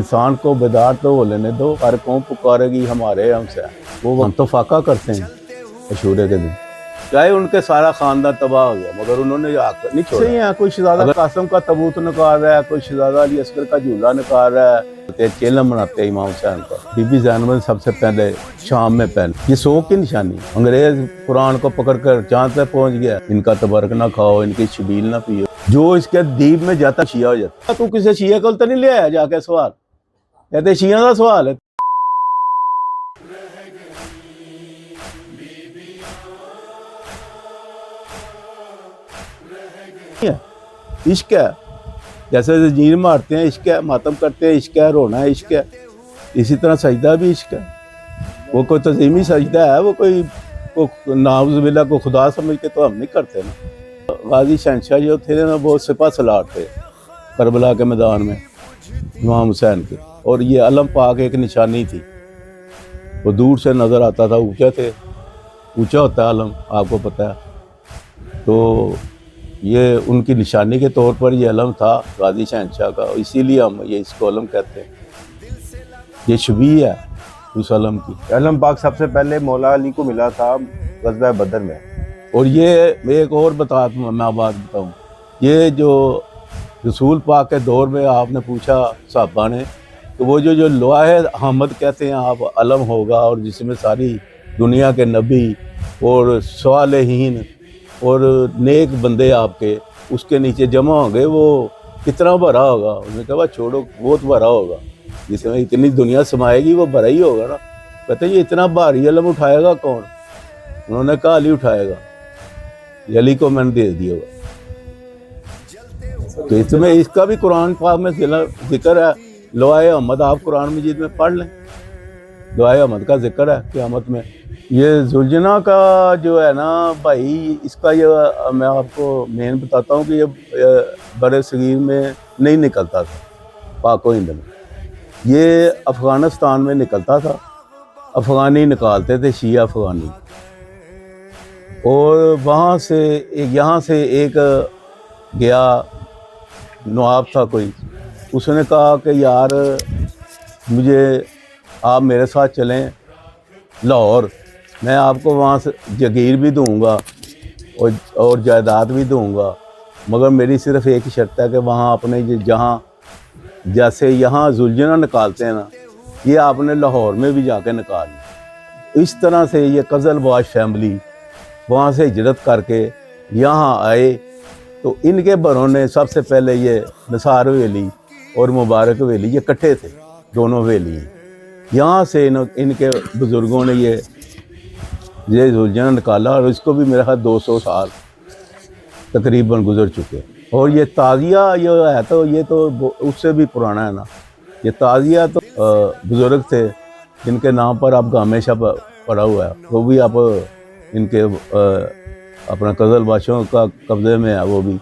इंसान को बेदार तो हो लेने दो, हर कौन पुकारेगी हमारे हमसे, वो हम तो फाका करते हैं अशूरे के दिन। चाहे उनके सारा खानदान तबाह हो गया मगर उन्होंने हक नहीं छोड़ा। सही है, कोई शहजादा कासिम का तबूत निकाल रहा है, कोई शहजादा अली असगर का झूला निकाल रहा है, चेलम मनाते हैं इमाम हुसैन का। बीबी ज़ैनब ने सबसे पहले शाम में पहन, ये शौक की निशानी। अंग्रेज कुरान को पकड़ कर चांद पे पहुंच गया, इनका तबरक ना खाओ, इनकी शबील ना पियो, जो इसके दीप में जाता शिया हो जाता। तू किसी शिया को तो नहीं ले आया जाके सवाल, कहते शिया का सवाल है। इश्क है, जैसे जंजीर मारते हैं इश्क है, मातम करते हैं इश्क है, रोना है इश्क है, इसी तरह सजदा भी इश्क है। वो कोई तज़ीमी सजदा है, वो कोई नाउज़ुबिल्लाह को खुदा समझ के तो हम नहीं करते ना। गाजी शहनशाह जो थे ना, वो सिपा सलार थे करबला के मैदान में इमाम हुसैन के, और ये अलम पाक एक निशानी थी। वो दूर से नज़र आता था, ऊंचा थे, ऊंचा होता है अलम, आपको पता है। तो ये उनकी निशानी के तौर पर ये अलम था गाजी शहनशाह का, इसीलिए हम ये इसको अलम कहते हैं। ये शबीह है उस अलम की। अलम पाक सबसे पहले मौला अली को मिला था ग़ज़वा बदर में। और ये एक और मैं बात बताऊँ, ये जो रसूल पाक के दौर में आपने पूछा साहबा ने, तो वो जो लोहे अहमद कहते हैं आप, अलम होगा और जिसमें सारी दुनिया के नबी और सालेहीन और नेक बंदे आपके उसके नीचे जमा होंगे, वो कितना भरा होगा। उन्होंने कहा छोड़ो, बहुत भरा होगा, जिसमें इतनी दुनिया समाएगी वो भरा ही होगा ना। कहते ये इतना भारी अलम उठाएगा कौन? उन्होंने कहा अली उठाएगा, अली को मैंने दे दिया होगा। तो इसमें इसका भी कुरान पाक में जिक्र है। लोहे अहमद आप कुरान मजीद में पढ़ लें, लोहे अहमद का जिक्र है क़यामत में। ये जुलजना का जो है ना भाई, इसका ये मैं आपको मेन बताता हूँ कि ये बड़े सगीर में नहीं निकलता था पाको हिंद में, ये अफ़गानिस्तान में निकलता था। अफ़गानी निकालते थे, शिया अफ़गानी। और वहाँ से यहाँ से एक गया नवाब था कोई, उसने कहा कि यार मुझे आप मेरे साथ चलें लाहौर, मैं आपको वहाँ से जगीर भी दूँगा और जायदाद भी दूँगा, मगर मेरी सिर्फ़ एक ही शर्त है कि वहाँ आपने जहाँ जैसे यहाँ जुलजना निकालते हैं ना, ये आपने लाहौर में भी जाके निकालना। इस तरह से ये कज़लबाश फैमिली वहाँ से हिजरत करके यहाँ आए। तो इनके बड़ों ने सबसे पहले ये निसार वेली और मुबारक वेली ये इकट्ठे थे, दोनों वेली। यहाँ से इनके बुज़ुर्गों ने ये जुलजना निकाला, और इसको भी मेरा ख्याल 200 साल तकरीबन गुजर चुके। और ये ताज़िया ये है, तो ये तो उससे भी पुराना है ना। ये ताज़िया तो बुज़ुर्ग थे जिनके नाम पर आपका हमेशा पड़ा हुआ है, वो भी आप इनके अपना कज़लबाशों का कब्ज़े में है वो भी।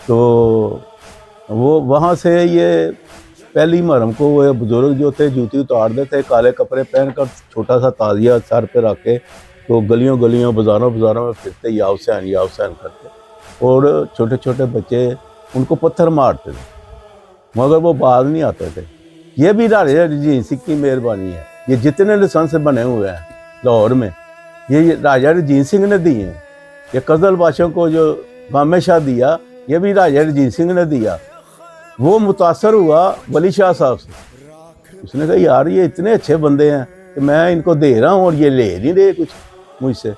तो वो वहाँ से ये पहली मुहर्रम को वो बुज़ुर्ग जो थे जूती उतारते थे, काले कपड़े पहनकर, छोटा सा ताज़िया सर पे रख के, तो गलियों गलियों बाज़ारों में फिरते या हुसैन करते, और छोटे छोटे बच्चे उनको पत्थर मारते थे मगर वो बाज नहीं आते थे। ये भी राजा रंजीत सिंह की मेहरबानी है। ये जितने लाइसेंस बने हुए हैं लाहौर में, ये राजा रंजीत सिंह ने दिए हैं। ये कज़लबाशों को जो गामे शाह दिया, ये भी राजा रंजीत सिंह ने दिया। वो मुतासर हुआ वली शाह साहब से, उसने कहा यार ये इतने अच्छे बंदे हैं कि मैं इनको दे रहा हूँ और ये ले नहीं रहे कुछ मुझसे,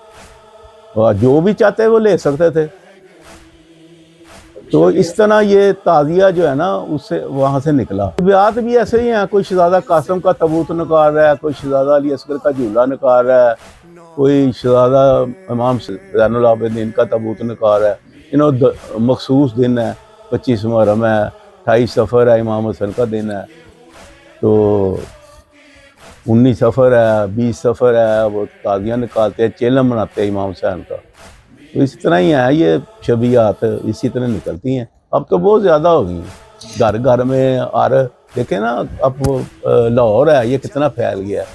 और जो भी चाहते वो ले सकते थे। तो इस तरह ये ताज़िया जो है ना उससे वहाँ से निकला। बात भी ऐसे ही हैं, कोई शहजादा कासिम का तबूत निकाल रहा है, कोई शहजादा अली असगर का झूला निकाल रहा है, कोई शहजादा इमाम ज़ैनुल आबिदीन का तबूत निकाल रहा है। इन्होंने मखसूस दिन है, 25 मुहर्रम है, 28 सफ़र है, इमाम हुसैन का दिन है, तो 19 सफ़र है, 20 सफ़र है, वो ताज़िया निकालते हैं, चेलम मनाते हैं इमाम हुसैन का। तो इस तरह ही है, ये शबीहात इसी तरह निकलती हैं। अब तो बहुत ज़्यादा हो गई हैं, घर घर में। और देखें ना, अब लाहौर है, ये कितना फैल गया है,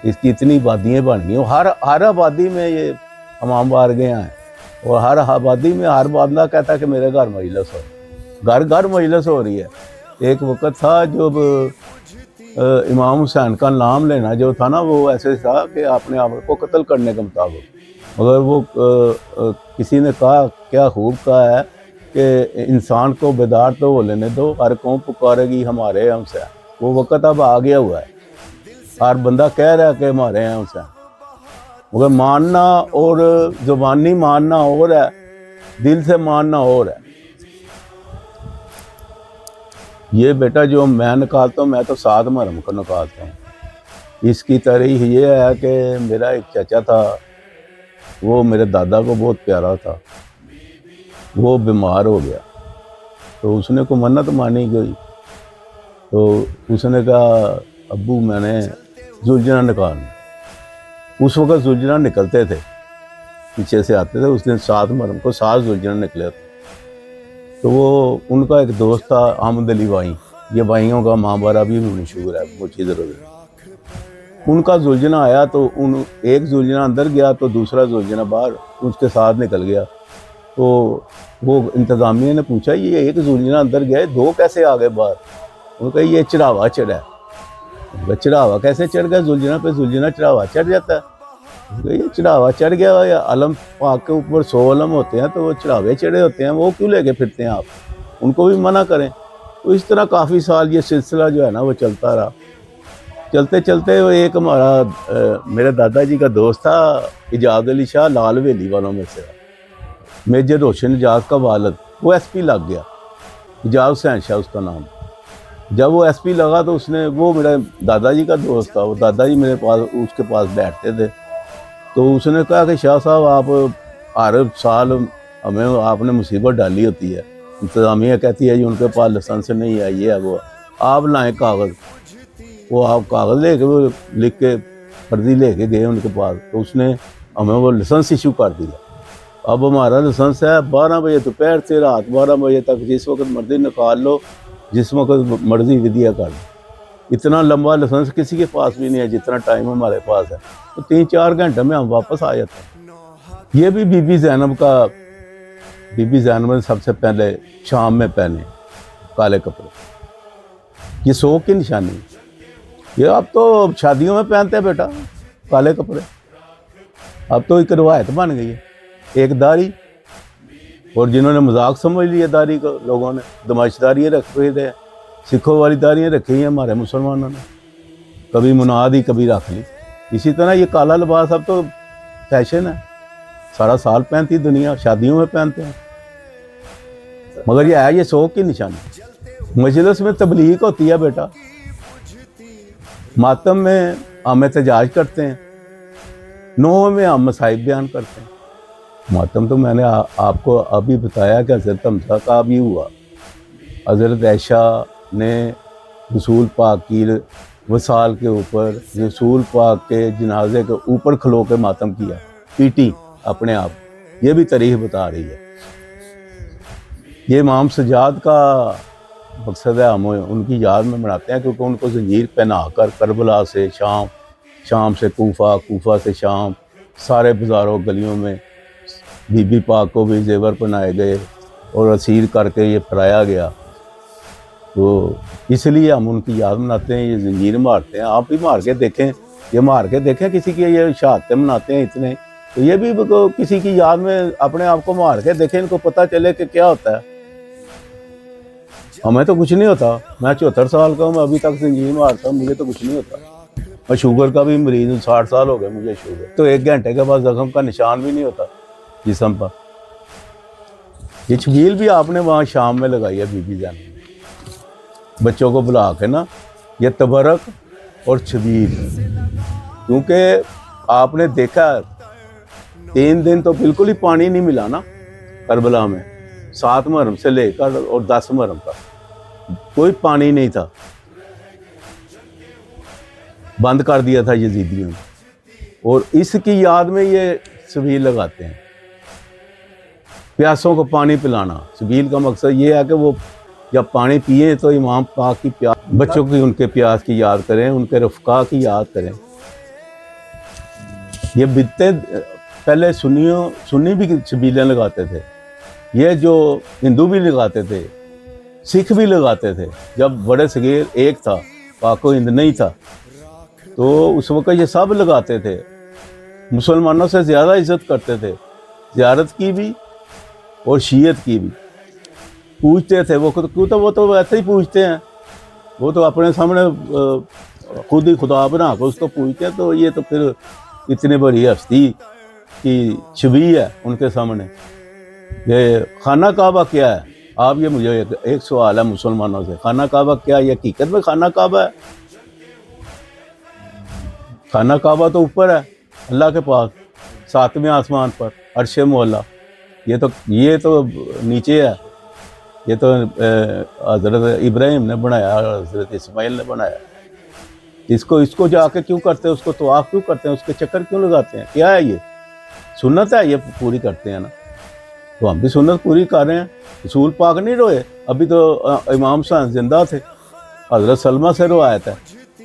इसकी इतनी आबादियाँ बन गई। हर आबादी में ये इमाम बार गए हैं, और हर आबादी में हर बंदा कहता है कि मेरे घर मजलिस हो, घर घर मजलिस हो रही है। एक वक्त था जब امام حسین کا نام لینا جو تھا نا وہ ایسے تھا کہ آپ نے آپ کو قتل کرنے کے مطابق، مگر وہ کسی نے کہا کیا خوب کہا ہے کہ انسان کو بیدار تو ہو لینے دو، ہر قوم پکارے گی ہمارے ہیں حسین، وہ وقت اب آ گیا ہوا ہے، ہر بندہ کہہ رہا ہے کہ ہمارے ہیں حسین، مگر ماننا اور زبانی ماننا اور ہے، دل سے ماننا اور ہے۔ یہ بیٹا جو میں نکالتا ہوں، میں تو 7 محرم کو نکالتا ہوں۔ اس کی تاریخ یہ ہے کہ میرا ایک چچا تھا، وہ میرے دادا کو بہت پیارا تھا، وہ بیمار ہو گیا، تو اس نے کو منت مانی گئی، تو اس نے کہا ابو میں نے زلجھنا نکالنا۔ اس وقت زلجھنا نکلتے تھے، پیچھے سے آتے تھے، اس دن 7 محرم کو 7 زلجھنا نکلے تھے۔ تو وہ ان کا ایک دوست تھا احمد علی بھائی، یہ بھائیوں کا ماں ابھی بھی مشہور ہے مچھی ضرور۔ ان کا زلجھنا آیا تو ایک زلجھنا اندر گیا تو دوسرا زلجھنا باہر اس کے ساتھ نکل گیا، تو وہ انتظامیہ نے پوچھا یہ ایک زلجھنا اندر گیا، 2 کیسے آ گئے باہر؟ انہوں نے کہا یہ چڑھاوا چڑھا ہے۔ چڑھاوا کیسے چڑھ گیا زلجھنا پہ؟ زلجھنا چڑھاوا چڑھ جاتا ہے؟ یہ چڑھاوا چڑھ گیا، یا علم پاک کے اوپر 100 علم ہوتے ہیں تو وہ چڑھاوے چڑھے ہوتے ہیں، وہ کیوں لے کے پھرتے ہیں آپ؟ ان کو بھی منع کریں۔ تو اس طرح کافی سال یہ سلسلہ جو ہے نا وہ چلتا رہا۔ چلتے چلتے وہ ایک ہمارا میرے دادا جی کا دوست تھا اجاز علی شاہ، لال ویلی والوں میں سے میجر روشن اجاز کا والد، وہ ایس پی لگ گیا، اجاز حسین شاہ اس کا نام۔ جب وہ ایس پی لگا تو اس نے، وہ میرے دادا جی کا دوست تھا، وہ دادا جی میرے پاس اس کے پاس بیٹھتے تھے، تو اس نے کہا کہ شاہ صاحب آپ ہر سال ہمیں آپ نے مصیبت ڈالی ہوتی ہے، انتظامیہ کہتی ہے جی ان کے پاس لائسنس نہیں ہے، یہ ہے وہ، آپ لائیں کاغذ۔ وہ آپ کاغذ لے کے وہ لکھ کے فرضی لے کے گئے ان کے پاس، تو اس نے ہمیں وہ لائسنس ایشو کر دیا۔ اب ہمارا لائسنس ہے 12 بجے دوپہر سے رات 12 بجے تک، جس وقت مرضی نکال لو، جس وقت مرضی ودیا کر لو۔ اتنا لمبا لائسنس کسی کے پاس بھی نہیں ہے جتنا ٹائم ہمارے پاس ہے، تو 3-4 گھنٹے میں ہم واپس آ جاتے ہیں۔ یہ بھی بی بی زینب کا، بی بی زینب نے سب سے پہلے شام میں پہنے کالے کپڑے، یہ سوگ کی نشانی۔ یہ اب تو شادیوں میں پہنتے ہیں بیٹا کالے کپڑے، اب تو ایک روایت بن گئی ہے۔ ایک داڑھی، اور جنہوں نے مذاق سمجھ لیا داڑھی کو، لوگوں نے دماشداریاں رکھ رہے تھے، سکھوں والی داڑیاں رکھی ہیں ہمارے مسلمانوں نے، کبھی مناد ہی کبھی رکھ لی۔ اسی طرح یہ کالا لباس اب تو فیشن ہے، سارا سال پہنتی دنیا، شادیوں میں پہنتے ہیں، مگر یہ ہے یہ سوگ کی نشانی۔ مجلس میں تبلیغ ہوتی ہے بیٹا، ماتم میں ہم احتجاج کرتے ہیں، نوح میں ہم مصائب بیان کرتے ہیں۔ ماتم تو میں نے آپ کو ابھی بتایا کہ حضرت حمزہ کا بھی ہوا، حضرت عائشہ نے رسول پاک کی وصال کے اوپر، رسول پاک کے جنازے کے اوپر کھلو کے ماتم کیا، پیٹی اپنے آپ، یہ بھی تاریخ بتا رہی ہے۔ یہ امام سجاد کا مقصد ہے، ہم ان کی یاد میں مناتے ہیں، کیونکہ ان کو زنجیر پہنا کر کربلا سے شام، شام سے کوفہ، کوفہ سے شام، سارے بازاروں گلیوں میں بی بی پاک کو بھی زیور پہنائے گئے اور اسیر کر کے یہ پھرایا گیا، تو اس لیے ہم ان کی یاد مناتے ہیں، یہ زنجیر مارتے ہیں۔ آپ بھی مار کے دیکھیں، یہ مار کے دیکھیں کسی کی، یہ شہادتیں مناتے ہیں اتنے، تو یہ بھی کسی کی یاد میں اپنے آپ کو مار کے دیکھیں، ان کو پتہ چلے کہ کیا ہوتا ہے۔ ہمیں تو کچھ نہیں ہوتا، میں 74 سال کا ہوں، میں ابھی تک زنجیر مارتا ہوں، مجھے تو کچھ نہیں ہوتا۔ میں شوگر کا بھی مریض ہوں، 60 سال ہو گئے مجھے شوگر، تو 1 گھنٹے کے بعد زخم کا نشان بھی نہیں ہوتا جسم پر۔ یہ چھبیل بھی آپ نے وہاں شام میں لگائی ہے بی بی زینب نے، بچوں کو بلا کے نا، یہ تبرک اور چھبیل، کیونکہ آپ نے دیکھا 3 دن تو بالکل ہی پانی نہیں ملا نا کربلا میں، 7 محرم سے لے کر اور 10 محرم تک کوئی پانی نہیں تھا، بند کر دیا تھا یزیدیوں نے، اور اس کی یاد میں یہ سبیل لگاتے ہیں، پیاسوں کو پانی پلانا۔ سبیل کا مقصد یہ ہے کہ وہ جب پانی پئیں تو امام پاک کی پیاس، بچوں کی ان کے پیاس کی یاد کریں، ان کے رفقا کی یاد کریں۔ یہ بدتیں پہلے سنی بھی سبیلیں لگاتے تھے، یہ جو ہندو بھی لگاتے تھے، سکھ بھی لگاتے تھے، جب بڑے صغیر ایک تھا، पाक व हिंद नहीं था, तो उस वक़्त ये सब लगाते थे, मुसलमानों से ज़्यादा इज़्ज़त करते थे, ज़ियारत की भी और शीयत की भी। पूछते थे वो तो वैसे ही पूछते हैं, वो तो अपने सामने खुद ही खुदा बना कर उसको पूछते हैं, तो ये तो फिर इतनी बड़ी हस्ती की छवि है उनके सामने। ये खाना काबा क्या है? आप ये मुझे एक सवाल है मुसलमानों से, खाना काबा क्या है? ये हकीकत में खाना काबा है? खाना काबा तो ऊपर है अल्लाह के पास, 7वें आसमान पर अर्श मौला। ये तो नीचे है, ये तो हज़रत इब्राहिम ने बनाया, हज़रत इस्माइल ने बनाया। इसको जाके क्यों करते हैं? उसको तवाफ क्यों करते हैं? उसके चक्कर क्यों लगाते हैं? क्या है ये? सुन्नत है, ये पूरी करते हैं ना, तो हम भी सुन्नत पूरी कर रहे हैं। रसूल पाक नहीं रोए, अभी तो इमाम हुसैन जिंदा थे। हज़रत सलमा से रवायत है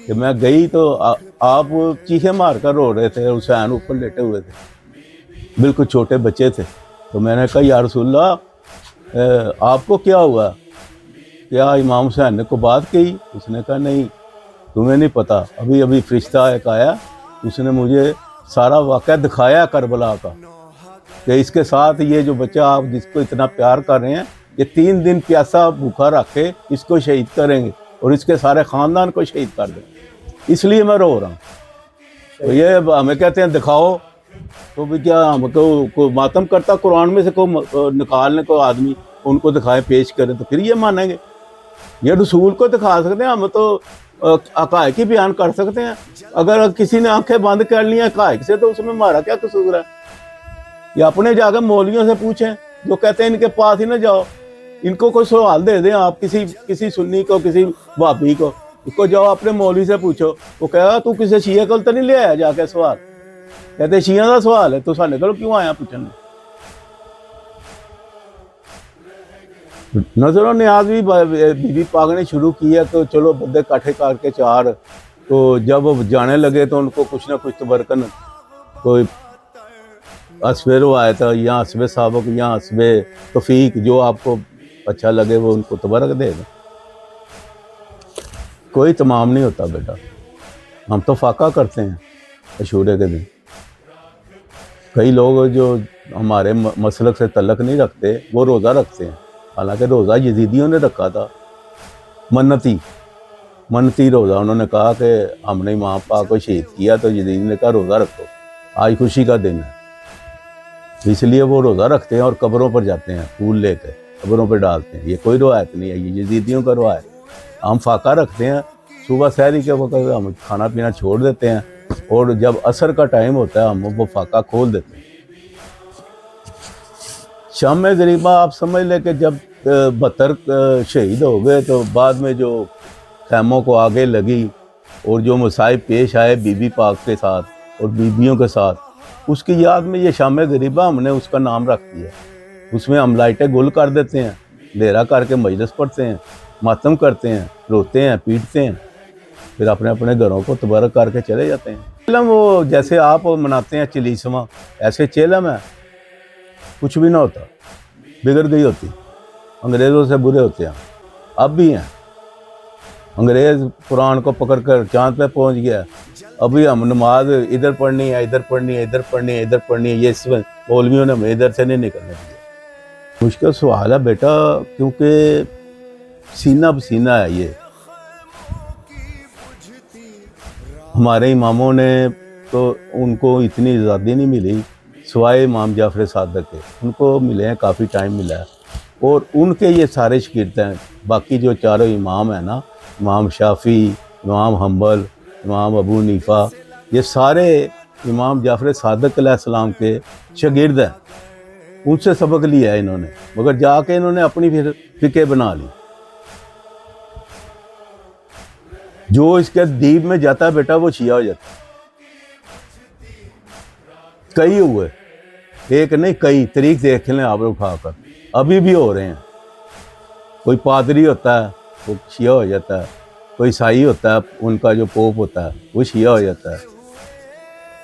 कि मैं गई तो आप चीखे मार कर रो रहे थे, हुसैन ऊपर लेटे हुए थे, बिल्कुल छोटे बच्चे थे। तो मैंने कहा या रसूलल्लाह आपको क्या हुआ? क्या इमाम हुसैन ने को बात कही? उसने कहा नहीं, तुम्हें नहीं पता, अभी अभी फरिश्ता एक आया, उसने मुझे सारा वाक़या दिखाया करबला का, कि इसके साथ ये जो बच्चा आप जिसको इतना प्यार कर रहे हैं, ये 3 दिन प्यासा भूखा रख के इसको शहीद करेंगे और इसके सारे ख़ानदान को शहीद कर देंगे, इसलिए मैं रो रहा हूँ। तो ये हमें कहते हैं दिखाओ, तो भी क्या हमको को मातम करता कुरान में से को निकालने को आदमी उनको दिखाए पेश करें तो फिर ये मानेंगे? ये रसूल को दिखा सकते हैं, हम तो हक़ाइक़ की बयान कर सकते हैं। अगर किसी ने आंखें बंद कर ली हैं हक़ाइक़ से, तो उसमें हमारा क्या कसूर है? ये अपने जाकर मौलवियों से पूछें, जो कहते हैं इनके पास ही ना जाओ, इनको कोई सवाल दे दें आप, किसी सुन्नी को, किसी वहाबी को, उसको जाओ अपने मौलवी से पूछो, वो कहेगा तू किसी शिया को तो नहीं ले आया जाके सवाल? कहते शिया का सवाल है तो साढ़े को क्यों आया पूछने? नजर न्याज भी बीबी पाक ने शुरू किया, तो चलो बंदे इकट्ठे करके 4, तो जब वो जाने लगे तो उनको कुछ ना कुछ तबरकन, कोई असवे रवायत या असवे साबक या असवे तौफीक, जो आपको अच्छा लगे वो उनको तबरक देगा। कोई तमाम नहीं होता बेटा, हम तो फाका करते हैं अशूरे के दिन। कई लोग जो हमारे मसलक से तल्लक नहीं रखते वो रोज़ा रखते हैं, हालांकि रोज़ा यजीदियों ने रखा था, मन्नती रोज़ा। उन्होंने कहा कि हमने इमाम पाक को शहीद किया, तो यजीद ने कहा रोज़ा रखो, आज खुशी का दिन है, इसलिए वो रोज़ा रखते हैं और कब्रों पर जाते हैं, फूल लेकर कब्रों पर डालते हैं। ये कोई रवायत नहीं है, ये यजीदियों का रवायत। हम फाका रखते हैं, सुबह सहरी के वक्त हम खाना पीना छोड़ देते हैं, और जब असर का टाइम होता है हम वो फाका खोल देते हैं। शाम गरीबा आप समझ लें कि जब 72 शहीद हो गए, तो बाद में जो खैमों को आगे लगी और जो मसाइब पेश आए बीबी पाक के साथ और बीबियों के साथ, उसकी याद में ये शाम गरीबा हमने उसका नाम रख दिया। उसमें हम लाइटें गुल कर देते हैं, अंधेरा करके मजलिस पढ़ते हैं, मातम करते हैं, रोते हैं, पीटते हैं, फिर अपने अपने घरों को तबारक करके चले जाते हैं। चेलम वो जैसे आप मनाते हैं चिलीसमा, ऐसे चेलम है, कुछ भी ना होता, बिगड़ गई होती, अंग्रेज़ों से बुरे होते हैं, अब भी हैं। अंग्रेज़ कुरान को पकड़ कर चाँद पे पहुंच गया, अभी हम नमाज इधर पढ़नी है, इधर पढ़नी है, इधर पढ़नी है, इधर पढ़नी है, ये मौलवियों ने हमें इधर से नहीं निकलने दिया। मुश्किल सवाल है बेटा, क्योंकि सीना बसीना है ये। हमारे इमामों ने तो उनको इतनी आज़ादी नहीं मिली, सिवाय इमाम जाफ़र सादिक के, उनको मिले हैं, काफ़ी टाइम मिला है, और उनके ये सारे शागिर्द हैं। बाकी जो चारों इमाम हैं ना, इमाम शाफ़ी, इमाम हम्बल, इमाम अबू हनीफा, ये सारे इमाम जाफ़र सादिक अलैहिस्सलाम के शागिर्द हैं, उनसे सबक लिया है इन्होंने, मगर जाके इन्होंने अपनी फिर फ़िक़्ह बना ली। जो इसके दीप में जाता है बेटा वो शिया हो जाता है। कई हुए, एक नहीं कई, तरीक देख लें आप उठाकर, अभी भी हो रहे हैं। कोई पादरी होता है वो शिया हो जाता है, कोई ईसाई होता है उनका जो पोप होता है वो शिया हो जाता है।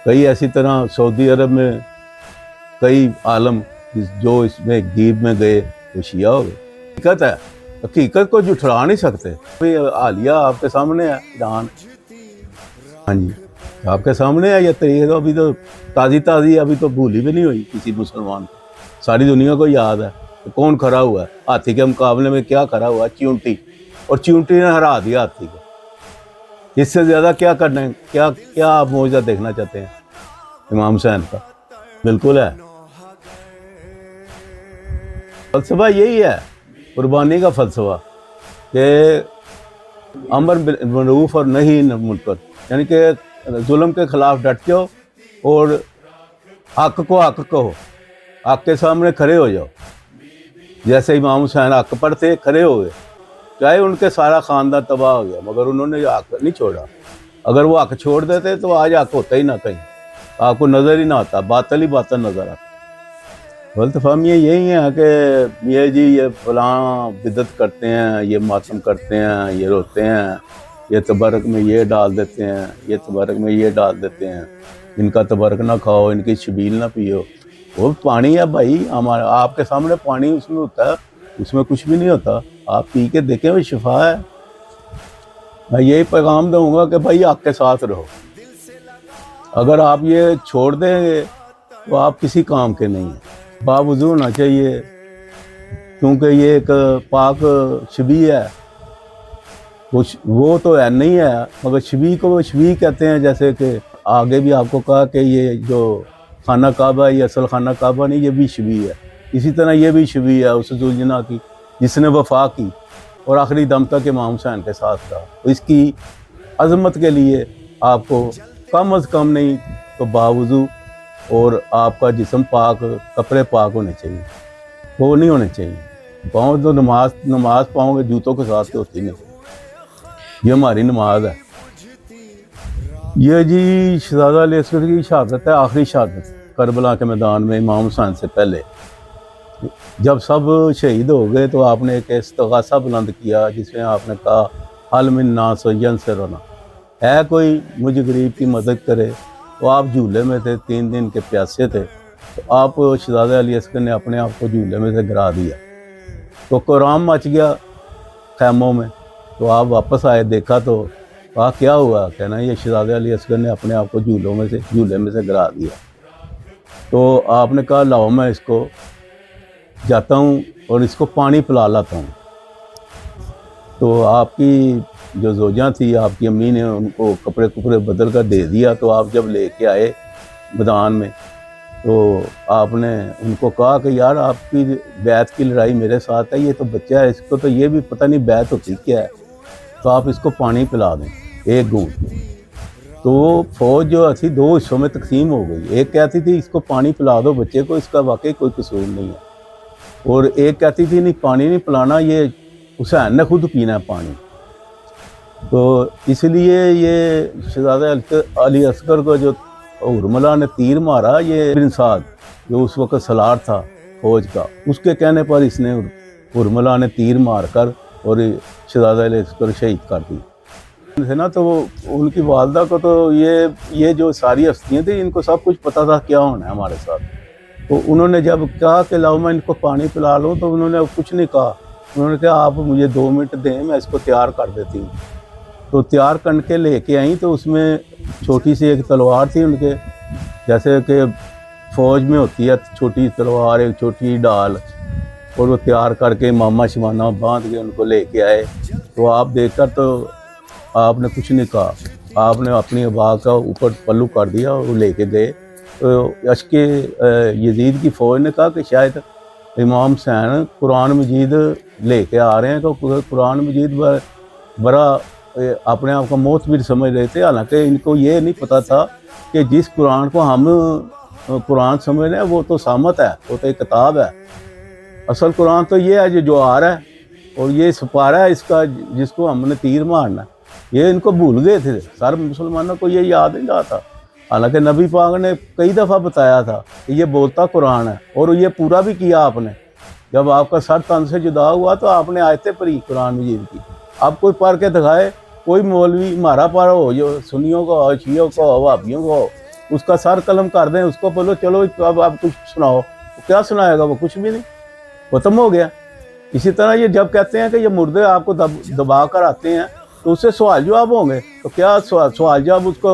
कई ऐसी तरह सऊदी अरब में कई आलम जो इसमें दीप में गए वो शिया हो गए। दिक्कत है حقیقت کو جھٹلا نہیں سکتے. حالیہ آپ کے سامنے ہے جان. ہاں جی آپ کے سامنے ہے یہ تاریخ ابھی تو تازی ابھی تو بھولی بھی نہیں ہوئی کسی مسلمان کو. ساری دنیا کو یاد ہے کہ کون کھڑا ہوا ہے ہاتھی کے مقابلے میں. کیا کھڑا ہوا ہے؟ چیونٹی. اور چیونٹی نے ہرا دیا ہاتھی کو. اس سے زیادہ کیا کرنا ہے؟ کیا آپ معجزہ دیکھنا چاہتے ہیں امام حسین کا؟ بالکل ہے. فلسفہ یہی ہے قربانی کا فلسفہ کہ امر بالمعروف اور نہی عن المنکر، یعنی کہ ظلم کے خلاف ڈٹ جاؤ اور حق کو حق کہو. حق کے سامنے کھڑے ہو جاؤ. جیسے امام حسین حق پر تھے، کھڑے ہو گئے. چاہے ان کے سارا خاندان تباہ ہو گیا مگر انہوں نے حق نہیں چھوڑا. اگر وہ حق چھوڑ دیتے تو آج حق ہوتا ہی نہ کہیں. آپ کو نظر ہی نہ آتا، باطل ہی باطل نظر آتا. غلط فہمیاں یہی ہیں کہ یہ جی یہ فلاں بدعت کرتے ہیں، یہ ماتم کرتے ہیں، یہ روتے ہیں، یہ تبرک میں یہ ڈال دیتے ہیں، یہ تبرک میں یہ ڈال دیتے ہیں، ان کا تبرک نہ کھاؤ، ان کی شبیل نہ پیو. وہ پانی ہے بھائی ہمارا، آپ کے سامنے پانی اس میں ہوتا ہے، اس میں کچھ بھی نہیں ہوتا. آپ پی کے دیکھیں وہ شفا ہے. میں یہی پیغام دوں گا کہ بھائی حق کے ساتھ رہو. اگر آپ یہ چھوڑ دیں گے تو آپ کسی کام کے نہیں ہیں. باوضو ہونا چاہیے کیونکہ یہ ایک پاک شبیہ ہے. وہ تو ہے نہیں ہے مگر شبیہ کو وہ شبیہ کہتے ہیں. جیسے کہ آگے بھی آپ کو کہا کہ یہ جو خانہ کعبہ ہے یہ اصل خانہ کعبہ نہیں، یہ بھی شبیہ ہے. اسی طرح یہ بھی شبیہ ہے اس ذوالجناح کی جس نے وفا کی اور آخری دم تک امام حسین کے ساتھ رہا. اس کی عظمت کے لیے آپ کو کم از کم نہیں تو باوضو اور آپ کا جسم پاک، کپڑے پاک ہونے چاہیے. وہ نہیں ہونے چاہیے. پاؤں تو نماز پاؤں کے جوتوں کے ساتھ ہوتی نہیں. یہ ہماری نماز ہے. یہ جی شہزادہ علی اصغر کی شہادت ہے، آخری شہادت کربلا کے میدان میں امام حسین سے پہلے. جب سب شہید ہو گئے تو آپ نے ایک استغاثہ بلند کیا جس میں آپ نے کہا حل من ناس ینصرنا، ہے کوئی مجھ غریب کی مدد کرے. تو آپ جھولے میں تھے، 3 دن کے پیاسے تھے. تو آپ شہزادہ علی اصغر نے اپنے آپ کو جھولے میں سے گرا دیا تو قرآن مچ گیا خیموں میں. تو آپ واپس آئے، دیکھا تو کہا کیا ہوا؟ کہنا یہ شہزادہ علی اصغر نے اپنے آپ کو جھولے میں سے گرا دیا. تو آپ نے کہا لاؤ میں اس کو جاتا ہوں اور اس کو پانی پلا لاتا ہوں. تو آپ کی جو زوجہ تھی، آپ کی امی نے ان کو کپڑے بدل کر دے دیا. تو آپ جب لے کے آئے میدان میں تو آپ نے ان کو کہا کہ یار آپ کی بیعت کی لڑائی میرے ساتھ ہے، یہ تو بچہ ہے، اس کو تو یہ بھی پتہ نہیں بیعت ہوتی کیا ہے، تو آپ اس کو پانی پلا دیں 1 گھونٹ. تو فوج جو تھی 2 حصوں میں تقسیم ہو گئی. ایک کہتی تھی اس کو پانی پلا دو بچے کو، اس کا واقعی کوئی قصور نہیں ہے. اور ایک کہتی تھی نہیں پانی نہیں پلانا، یہ حسین نے خود پینا ہے پانی. تو اس لیے یہ شہزادہ علی اصغر کو جو حرملہ نے تیر مارا، یہ بن سعد جو اس وقت سالار تھا فوج کا، اس کے کہنے پر اس نے حرملہ نے تیر مار کر اور شہزادہ علی اصغر شہید کر دی تھے نا. تو ان کی والدہ کو تو یہ جو ساری ہستیاں تھیں ان کو سب کچھ پتہ تھا کیا ہونا ہے ہمارے ساتھ. تو انہوں نے جب کہا کہ لاؤ میں ان کو پانی پلا لوں تو انہوں نے کچھ نہیں کہا. انہوں نے کہا آپ مجھے 2 منٹ دیں میں اس کو تیار کر دیتی ہوں. تو تیار کر کے لے کے آئیں تو اس میں چھوٹی سی ایک تلوار تھی ان کے، جیسے کہ فوج میں ہوتی ہے چھوٹی تلوار، ایک چھوٹی ڈال، اور وہ تیار کر کے ماما شمانہ باندھ کے ان کو لے کے آئے. تو آپ دیکھ کر تو آپ نے کچھ نہیں کہا، آپ نے اپنی ابا کا اوپر پلو کر دیا اور وہ لے کے گئے. تو اشک یزید کی فوج نے کہا کہ شاید امام حسین قرآن مجید لے کے آ رہے ہیں، تو قرآن مجید بڑا اپنے آپ کا معتبر سمجھ رہے تھے. حالانکہ ان کو یہ نہیں پتہ تھا کہ جس قرآن کو ہم قرآن سمجھ رہے ہیں وہ تو صامت ہے، وہ تو ایک کتاب ہے. اصل قرآن تو یہ ہے جو آ رہا ہے، اور یہ سپارہ ہے اس کا جس کو ہم نے تیر مارنا ہے. یہ ان کو بھول گئے تھے، سارے مسلمانوں کو یہ یاد نہیں رہا تھا. حالانکہ نبی پاک نے کئی دفعہ بتایا تھا کہ یہ بولتا قرآن ہے، اور یہ پورا بھی کیا آپ نے. جب آپ کا سر تن سے جدا ہوا تو آپ نے آیتیں پڑھی قرآن مجید کی. آپ کوئی پڑھ کے دکھائے، کوئی مولوی مارا پڑا ہو جو سنیوں کو ہو، شیعوں کو ہو، وہابیوں کو ہو، اس کا سر قلم کر دیں، اس کو بولو چلو اب آپ کچھ سناؤ. کیا سنائے گا وہ؟ کچھ بھی نہیں، ختم ہو گیا. इसी तरह ये जब कहते हैं कि ये मुर्दे आपको दबा कर आते हैं तो उससे सवाल जवाब होंगे, तो क्या सवाल जवाब उसको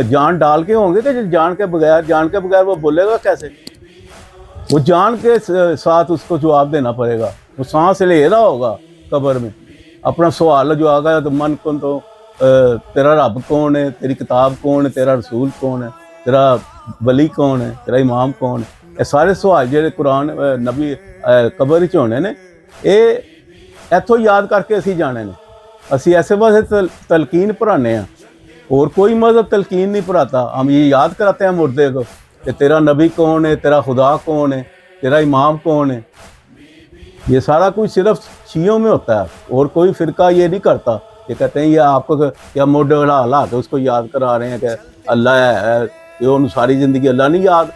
जान डाल के होंगे कि जान के बगैर वो बोलेगा कैसे? वो जान के साथ उसको जवाब देना पड़ेगा। वो सांस ले रहा होगा कब्र में, अपना सवाल जो आ गया तो मन कौन, तो तेरा रब कौन है, तेरी किताब कौन है, तेरा रसूल कौन है, तेरा वली कौन है, तेरा इमाम कौन है, ये सारे सवाल जो कुरान नबी कब्र च होने ने, ये इत्थों याद करके असी जाने ने। असी ऐसे पासे तलकीन पढ़ाने हैं, और कोई मज़हब तलकीन नहीं पढ़ाता। हम ये याद कराते हैं मुर्दे को कि तेरा नबी कौन है, तेरा खुदा कौन है, तेरा इमाम कौन है। ये सारा कुछ सिर्फ शियों में होता है, और कोई फ़िरका ये नहीं करता। ये कहते हैं ये आपको क्या मोढे हिला के उसको याद करा रहे हैं कि अल्लाह है, ये उन सारी ज़िंदगी अल्लाह नहीं याद।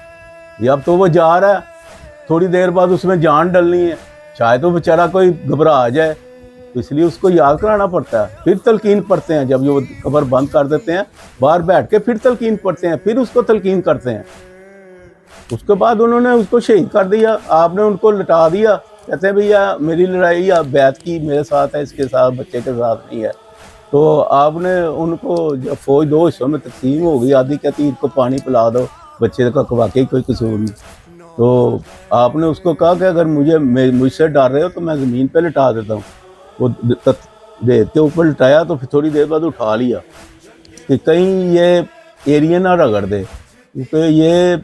ये अब तो वो जा रहा है, थोड़ी देर बाद उसमें जान डलनी है, शायद तो बेचारा कोई घबरा जाए, तो इसलिए उसको याद कराना पड़ता है। फिर तलकीन पढ़ते हैं, जब ये कब्र बंद कर देते हैं बाहर बैठ के, फिर तलकीन पढ़ते हैं, फिर उसको तलकीन करते हैं। उसके बाद उन्होंने उसको शहीद कर दिया, आपने उनको लटा दिया। कहते हैं भैया मेरी लड़ाई या बैत की मेरे साथ है, इसके साथ बच्चे के साथ नहीं है। तो आपने उनको जब फौज दो हिस्सों में तकसीम हो गई, आधी कहती इनको पानी पिला दो, बच्चे का वाकई कोई कसूर नहीं, तो आपने उसको कहा कि अगर मुझसे डर रहे हो तो मैं ज़मीन पे लिटा देता हूँ। वो रेत के ऊपर लिटाया, तो फिर थोड़ी देर बाद उठा लिया कि कहीं ये एरिया ना रगड़ दे, क्योंकि ये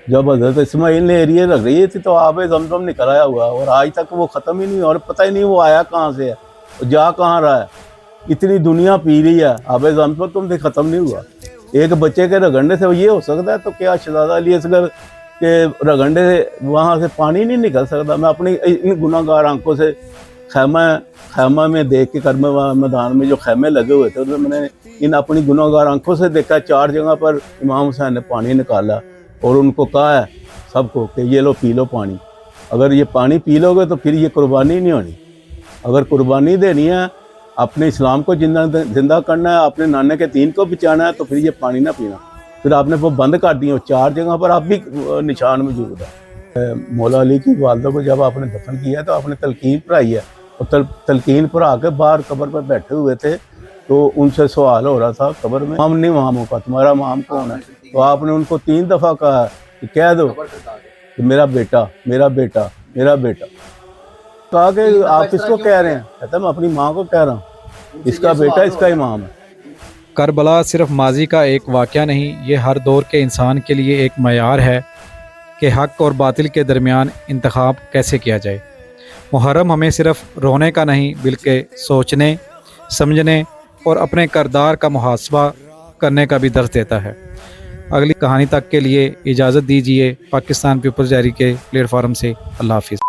जब हज़रत इस्माइल ने एरिया रख रही थी तो आब ज़मज़म निकल आया हुआ, और आज तक वो ख़त्म ही नहीं, और पता ही नहीं वो आया कहाँ से है, जा कहाँ रहा है। इतनी दुनिया पी रही है, आब ज़मज़म तुमसे ख़त्म नहीं हुआ। एक बच्चे के रगड़ने से ये हो सकता है, तो क्या शहज़ादा अली असगर के रगड़ने से वहाँ से पानी नहीं निकल सकता? मैं अपनी इन गुनाहगार आंखों से खैमा में देख के, कर्म मैदान में जो खैमे लगे हुए थे उसमें मैंने इन अपनी गुनाहगार आंखों से देखा, 4 जगह पर इमाम हुसैन ने पानी निकाला और उनको कहा है सबको कि ये लो पी लो पानी। अगर ये पानी पी लोगे तो फिर ये कुर्बानी नहीं होनी। अगर कुर्बानी देनी है, अपने इस्लाम को जिंदा करना है, अपने नाने के दीन को बचाना है, तो फिर ये पानी ना पीना। फिर आपने वो बंद कर दिए, 4 जगह पर आप भी निशान मौजूद है। मौला अली की वालदा को जब आपने दफन किया तो आपने तलकीन पढ़ाई है, और तलकीन पढ़ा के बाहर कब्र पर बैठे हुए थे, तो उनसे सवाल हो रहा था कब्र में, हम नहीं मामों का, तुम्हारा माम कौन है? तो आपने उनको 3 दफ़ा कहा कि कह दो कि मेरा बेटा, मेरा बेटा, मेरा बेटा। कहा कि आप किसको कह रहे हैं? कहता मैं अपनी माँ को कह रहा हूँ, इसका बेटा इसका इमाम है। करबला सिर्फ माजी का एक वाक़या नहीं, ये हर दौर के इंसान के लिए एक मयार है कि हक़ और बातिल के दरमियान इंतखाब कैसे किया जाए। मुहर्रम हमें सिर्फ रोने का नहीं, बल्कि सोचने, समझने और अपने किरदार का मुहासबा करने का भी दर्स देता है। अगली कहानी तक के लिए इजाज़त दीजिए। पाकिस्तान पीपल्स डायरी के प्लेटफार्म से अल्लाह हाफिज़।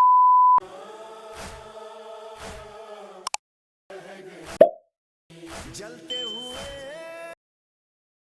जलते हुए